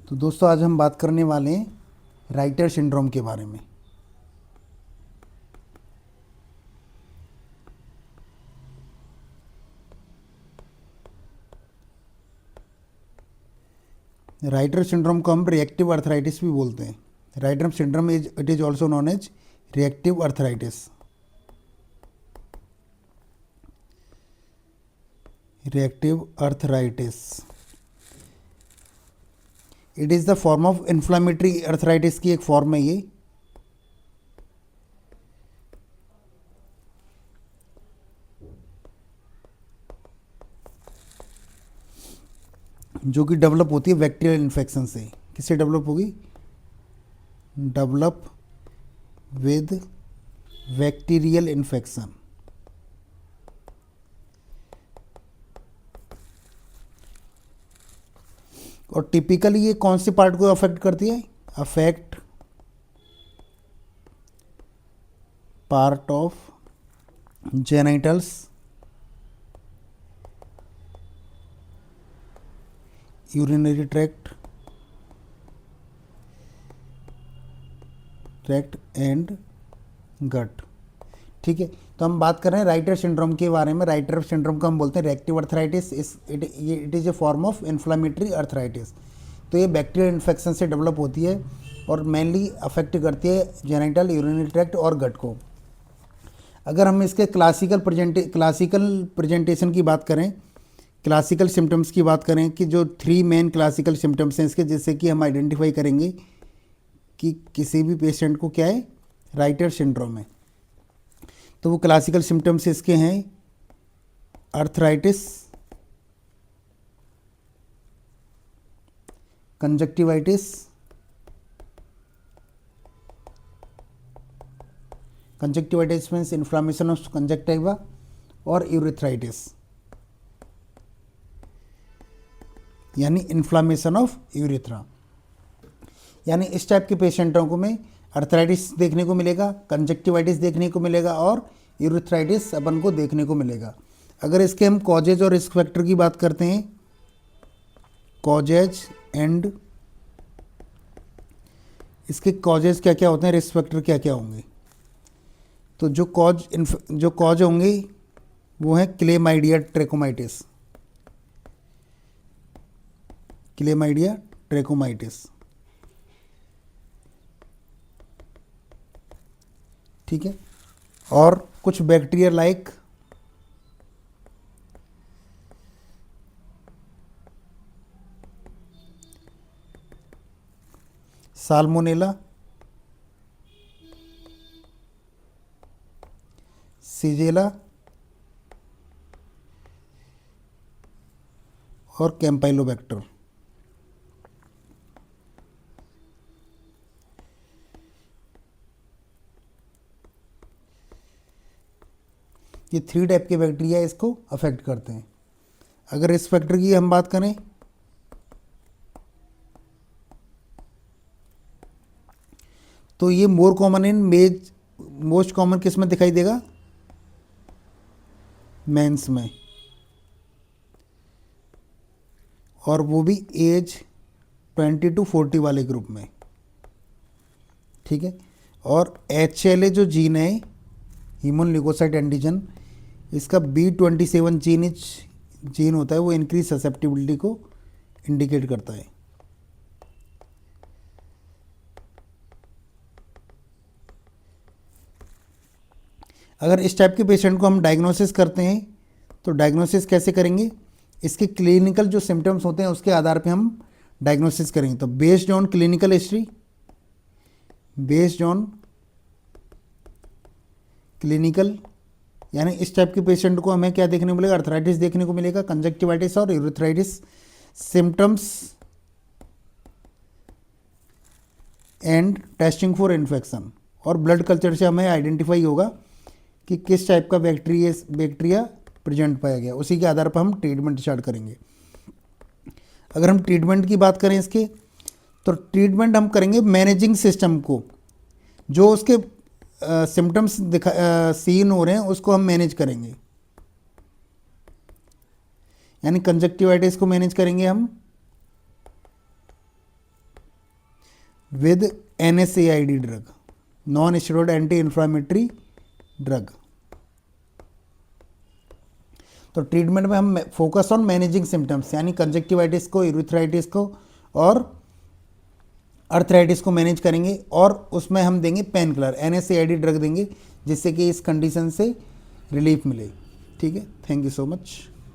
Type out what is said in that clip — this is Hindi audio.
तो दोस्तों आज हम बात करने वाले हैं राइटर सिंड्रोम के बारे में। राइटर सिंड्रोम को हम रिएक्टिव अर्थराइटिस भी बोलते हैं। Reiter syndrome it is also known as reactive arthritis. Reactive arthritis it is the form of inflammatory arthritis की एक फॉर्म है ये। जो कि डेवलप होती है बैक्टीरियल इन्फेक्शन से। किससे डेवलप होगी? Develop with bacterial infection. और टिपिकली ये कौन से पार्ट को अफेक्ट करती है? Affect part of genitals, urinary tract and gut. ठीक है, तो हम बात कर रहे हैं राइटर सिंड्रोम के बारे में। राइटर सिंड्रोम को हम बोलते हैं reactive arthritis. It is a form of inflammatory arthritis. तो ये बैक्टीरियल इन्फेक्शन से डेवलप होती है और मेनली अफेक्ट करती है जेनिटल, यूरिनरी ट्रैक्ट और गट को। अगर हम इसके क्लासिकल प्रेजेंटेशन की बात करें, क्लासिकल सिम्टम्स की बात करें कि जो 3 मेन क्लासिकल सिम्टम्स हैं इसके, जिससे कि हम आइडेंटिफाई करेंगे कि किसी भी पेशेंट को क्या है, राइटर सिंड्रोम है। तो वो क्लासिकल सिम्टम्स इसके हैं arthritis, conjunctivitis, conjunctivitis means inflammation of conjunctiva, और यूरिथ्राइटिस यानी इन्फ्लामेशन ऑफ यूरिथ्रा। यानी इस टाइप के पेशेंटों को में अर्थराइटिस देखने को मिलेगा, कंजक्टिवाइटिस देखने को मिलेगा और यूरिथ्राइटिस अपन को देखने को मिलेगा। अगर इसके हम कॉजेज और रिस्क फैक्टर की बात करते हैं, कॉजेज एंड इसके कॉजेज क्या क्या होते हैं, रिस्क फैक्टर क्या क्या होंगे। तो जो कॉज होंगे वो है क्लेमाइडिया ट्रैकोमाइटिस। क्लेमाइडिया ट्रैकोमाइटिस, ठीक है। और कुछ बैक्टीरिया लाइक साल्मोनेला, सीजेला और कैम्पाइलोबैक्टर। ये 3 टाइप के बैक्टीरिया इसको अफेक्ट करते हैं। अगर इस फैक्टर की हम बात करें तो ये मोर कॉमन इन मेज, मोस्ट कॉमन किस में दिखाई देगा? मेंस में, और वो भी एज 20 to 40 वाले ग्रुप में, ठीक है। और HLA जो जीन है, ह्यूमन ल्यूकोसाइट एंटीजन, इसका B27 जीन होता है, वो इंक्रीज ससेप्टिबिलिटी को इंडिकेट करता है। अगर इस टाइप के पेशेंट को हम डायग्नोसिस करते हैं तो डायग्नोसिस कैसे करेंगे? इसके क्लिनिकल जो सिम्टम्स होते हैं उसके आधार पे हम डायग्नोसिस करेंगे। तो based on clinical history, based on clinical, यानी इस टाइप के पेशेंट को हमें क्या देखने को मिलेगा? अर्थराइटिस देखने को मिलेगा, कंजक्टिवाइटिस और urethritis symptoms and testing for infection. और ब्लड कल्चर से हमें आइडेंटिफाई होगा कि किस टाइप का बैक्टीरिया प्रेजेंट पाया गया। उसी के आधार पर हम ट्रीटमेंट स्टार्ट करेंगे। अगर हम ट्रीटमेंट की बात करें इसके, तो ट्रीटमेंट हम करेंगे मैनेजिंग सिस्टम को। जो उसके सिम्टम्स सीन हो रहे हैं उसको हम मैनेज करेंगे। यानी कंजक्टिवाइटिस को मैनेज करेंगे हम with NSAID drug, non steroid anti inflammatory drug. तो ट्रीटमेंट में हम फोकस ऑन मैनेजिंग सिम्टम्स, यानी कंजक्टिवाइटिस को, यूरिथ्राइटिस को और अर्थराइटिस को मैनेज करेंगे, और उसमें हम देंगे पेन किलर, NSAID ड्रग देंगे, जिससे कि इस कंडीशन से रिलीफ मिले। ठीक है, थैंक यू सो मच।